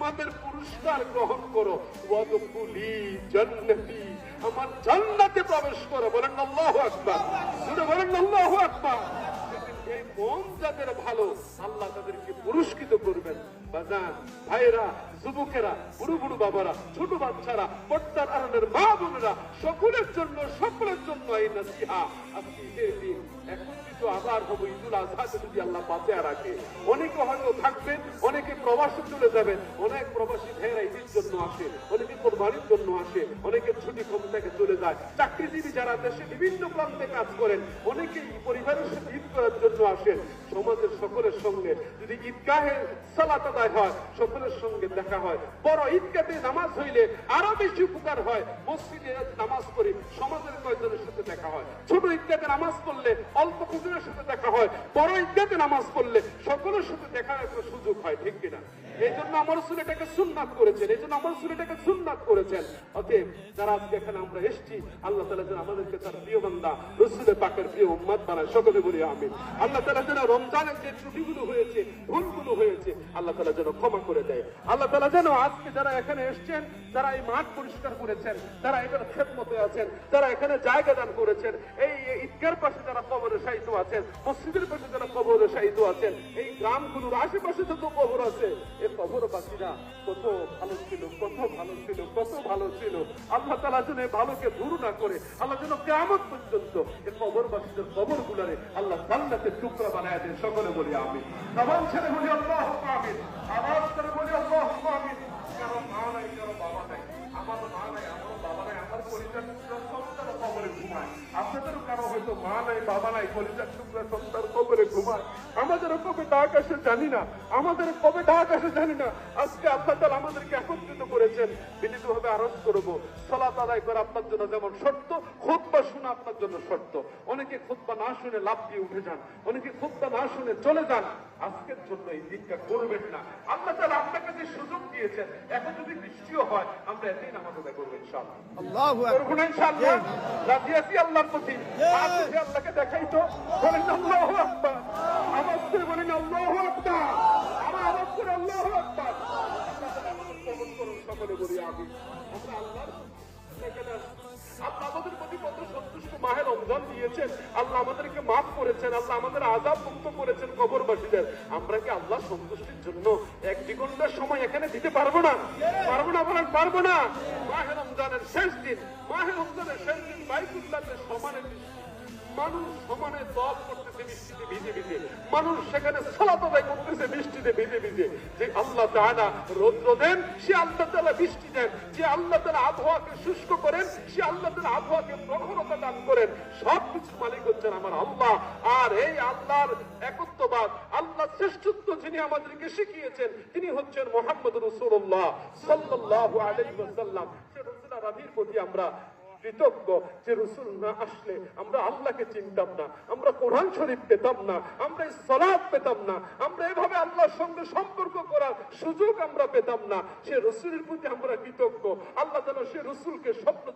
তোমাদের পুরস্কার গ্রহণ করো, ওয়াদখুলি জান্নাতি, আমার জান্নাতে প্রবেশ করো। বলেন আল্লাহু আকবার, জোরে বলেন আল্লাহু আকবার। এই মন যাদের ভালো, আল্লাহ তাদেরকে পুরস্কৃত করবেন। বাজান, ভাইরা, যুবকেরা, বুড়ো বুড়ো বাবারা, ছোট বাচ্চারা, পর্দার আড়ালের মা বোনেরা, সকলের জন্য এই নসিহা। আজকে ঈদের দিন একত্রিত আবার হবো ঈদুল আজহাতে যদি আল্লাহ বাঁচিয়ে রাখে। অনেকে হয়তো থাকবেন, অনেকে প্রবাসে চলে যাবেন, অনেক প্রবাসী ভাইয়েরা ঈদের জন্য আসে, অনেকে কোরবানির জন্য আসে, অনেকে ছুটি কম থেকে চলে যায়। চাকরিজীবী যারা দেশে বিভিন্ন প্রান্তে কাজ করেন, অনেকেই পরিবারের সাথে ঈদ করার জন্য আসেন। সমাজের সকলের সঙ্গে যদি ঈদগাহে সালাত আদায় হয়, সকলের সঙ্গে দেখা হয়। বড় ঈদগাহে নামাজ হইলে আরো বেশি উপকার হয়। মসজিদে নামাজ পড়ি, সমাজের কয়েকজনের সাথে দেখা হয়। ছোট ঈদগাহে নামাজ পড়লে অল্প কয়েকজনের সাথে দেখা হয়। বড় ঈদগাহে নামাজ পড়লে সকলের সাথে দেখার একটা সুযোগ হয়, ঠিক কিনা? এই জন্য আমার রাসূল এটাকে সুন্নাত করেছেন, এই জন্য আমার রাসূল এটাকে সুন্নাত করেছেন। অতএব যারা আজকে এখানে আমরা এসেছি, আল্লাহ তাআলা যেন আমাদেরকে তার প্রিয় বান্দা রাসূলের পাকের প্রিয় উম্মত বানায়। সকলে বলি আমিন। আল্লাহ তাআলা যেন রমজানের যে ত্রুটিগুলো হয়েছে, ভুলগুলো হয়েছে, আল্লাহ তাআলা যেন ক্ষমা করে দেয়। আল্লাহ তাআলা যেন আজকে যারা এখানে এসেছেন, যারা এই মাঠ পরিষ্কার করেছেন, যারা এখানে খেদমতে আছেন, যারা এখানে জায়গা দান করেছেন, এই ঈদগাহর পাশে যারা কবরে শায়িত আছেন, মসজিদের পাশে যারা কবরে শায়িত আছেন, এই গ্রামগুলোর আশেপাশে যত কবর আছে, এই কবরবাসীরা কত ভালো ছিল, কত ভালো ছিল, কত ভালো ছিল। আল্লাহ তাআলা যেন এই ভালোকে দূর না করে, আল্লাহ যেন কিয়ামত পর্যন্ত এই কবরবাসীদের কবরগুলোরে আল্লাহ জান্নাতের টুকরা বানায় দেন। সকলে বলি আমিন। জবান ছেড়ে বলি আল্লাহু আমিন, আওয়াজ করে বলি আল্লাহু আমিন। কারো মা নাই, কারো বাবা নাই, আমার মা নাই, আমার বাবা নাই, আমার পরিবার সন্তান কবরে ঘুমায়। আপনাদেরও কারো হয়তো মা নাই, বাবা নাই, পরিবার টুকরা সন্তান কবরে ঘুমায়। আমাদেরও কবে ডাক আসে জানি না, আমাদের কবে ডাক আসে জানি না। আজকে আল্লাহ তাআলা আমাদেরকে একত্রিত করেছেন। বিনীতভাবে আরজ করব, সালাত আদায় করা আপনার জন্য যেমন শর্ত, খুতবা শোনা আপনার জন্য শর্ত। অনেকে খুতবা না শুনে লাফ দিয়ে উঠে যান, অনেকে খুতবা না শুনে চলে যান। আজকের জন্য এই দিকটা করবেন না। আল্লাহ তাআলা আপনাকে যে সুযোগ দিয়েছেন, এখন যদি বৃষ্টিও হয়, আমরা এতেই নামাজ আদায় করবো ইনশাআল্লাহ। আল্লাহু আকবার, ইনশাআল্লাহ। রাজি আছি আল্লাহর প্রতি। আপনি আল্লাহকে দেখাই তো, বলেন আল্লাহু আকবার। আওয়াজ করে বলেন আল্লাহু আকবার। আওয়াজ করে আল্লাহু আকবার। আল্লাহ তাআলা আমাদের কবুল করুন। সকলে বলি আমিন। আমরা আল্লাহর আল্লাহ আমাদের প্রতি কত সন্তুষ্ট মাহে রমজান দিয়েছেন, আল্লাহ আমাদেরকে মাফ করেছেন, আল্লাহ আমাদের আযাব মুক্ত করেছেন কবরবাসীদের। আমরা কি আল্লাহ সন্তুষ্টির জন্য এক দ্বিগুণের সময় এখানে দিতে পারবো না? পারবো না, বলেন পারবো না? মাহে রমজানের শেষ দিন, মাহে রমজানের শেষ দিন বাইতুল্লাহের সমানে মানুষ সমানে দোয়া করতেছে বৃষ্টিতে ভিজে ভিজে, মানুষ সেখানে সালাত আদায় করতেছে বৃষ্টিতে ভিজে ভিজে। যে আল্লাহ তাআলা রৌদ্র দেন, সে আল্লাহ তাআলা বৃষ্টি দেন। যে আল্লাহ তাআলা আবহাওয়াকে শুষ্ক করেন, সে আল্লাহ তাআলা আবহাওয়াকে প্রখরতা দান করেন। সবকিছুর মালিক হচ্ছেন আমার আল্লাহ। আর এই আল্লাহর একত্ববাদ, আল্লাহ শ্রেষ্ঠত্ব যিনি আমাদেরকে শিখিয়েছেন, তিনি হচ্ছেন মুহাম্মদুর রাসূলুল্লাহ সাল্লাল্লাহু আলাইহি ওয়াসাল্লাম। সে রাসূলের রাবির প্রতি আমরা কৃতজ্ঞ যে রাসূল না আসলে আমরা আল্লাহকে চিনতাম না, আমরা কোরআন শরীফ পেতাম না, আমরা সালাত পেতাম না, আমরা এভাবে আল্লাহর সঙ্গে সম্পর্ক করার সুযোগ আমরা পেতাম না। সে রাসূলের প্রতি আমরা কৃতজ্ঞ। আল্লাহ তাআলা সে রাসূলকে স্বপ্ন